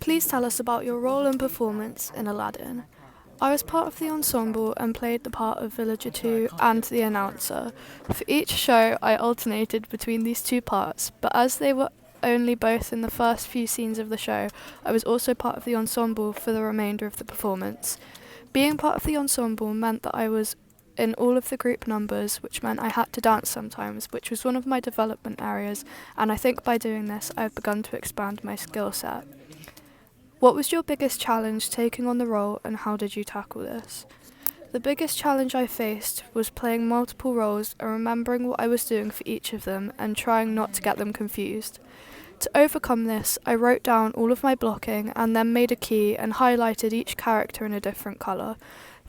Please tell us about your role and performance in Aladdin. I was part of the ensemble and played the part of Villager 2 and the announcer. For each show, I alternated between these two parts, but as they were only both in the first few scenes of the show, I was also part of the ensemble for the remainder of the performance. Being part of the ensemble meant that I was in all of the group numbers, which meant I had to dance sometimes, which was one of my development areas, and I think by doing this, I've begun to expand my skill set. What was your biggest challenge taking on the role, and how did you tackle this? The biggest challenge I faced was playing multiple roles and remembering what I was doing for each of them and trying not to get them confused. To overcome this, I wrote down all of my blocking and then made a key and highlighted each character in a different colour.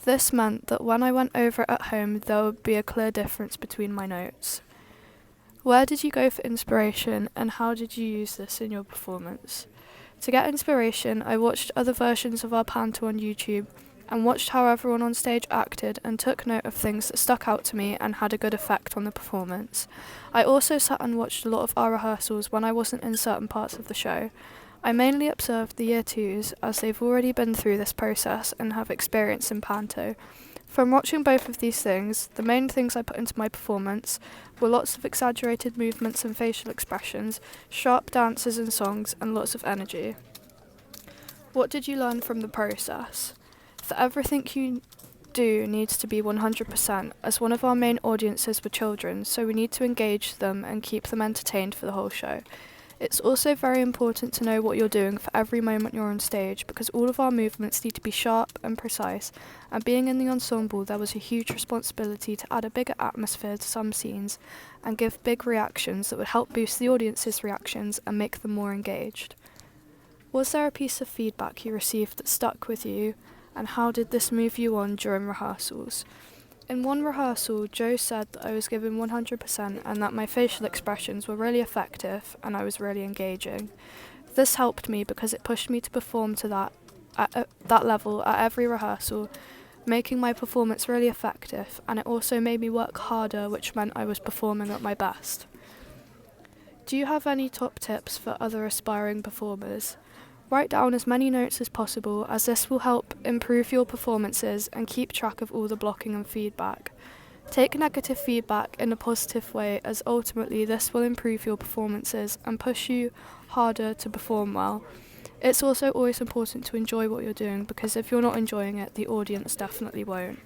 This meant that when I went over it at home, there would be a clear difference between my notes. Where did you go for inspiration, and how did you use this in your performance? To get inspiration, I watched other versions of our panto on YouTube and watched how everyone on stage acted and took note of things that stuck out to me and had a good effect on the performance. I also sat and watched a lot of our rehearsals when I wasn't in certain parts of the show. I mainly observed the year twos as they've already been through this process and have experience in panto. From watching both of these things, the main things I put into my performance were lots of exaggerated movements and facial expressions, sharp dances and songs, and lots of energy. What did you learn from the process? That everything you do needs to be 100%, as one of our main audiences were children, so we need to engage them and keep them entertained for the whole show. It's also very important to know what you're doing for every moment you're on stage, because all of our movements need to be sharp and precise, and being in the ensemble there was a huge responsibility to add a bigger atmosphere to some scenes and give big reactions that would help boost the audience's reactions and make them more engaged. Was there a piece of feedback you received that stuck with you, and how did this move you on during rehearsals? In one rehearsal, Joe said that I was giving 100% and that my facial expressions were really effective and I was really engaging. This helped me because it pushed me to perform to that level at every rehearsal, making my performance really effective, and it also made me work harder, which meant I was performing at my best. Do you have any top tips for other aspiring performers? Write down as many notes as possible, as this will help improve your performances and keep track of all the blocking and feedback. Take negative feedback in a positive way, as ultimately this will improve your performances and push you harder to perform well. It's also always important to enjoy what you're doing, because if you're not enjoying it, the audience definitely won't.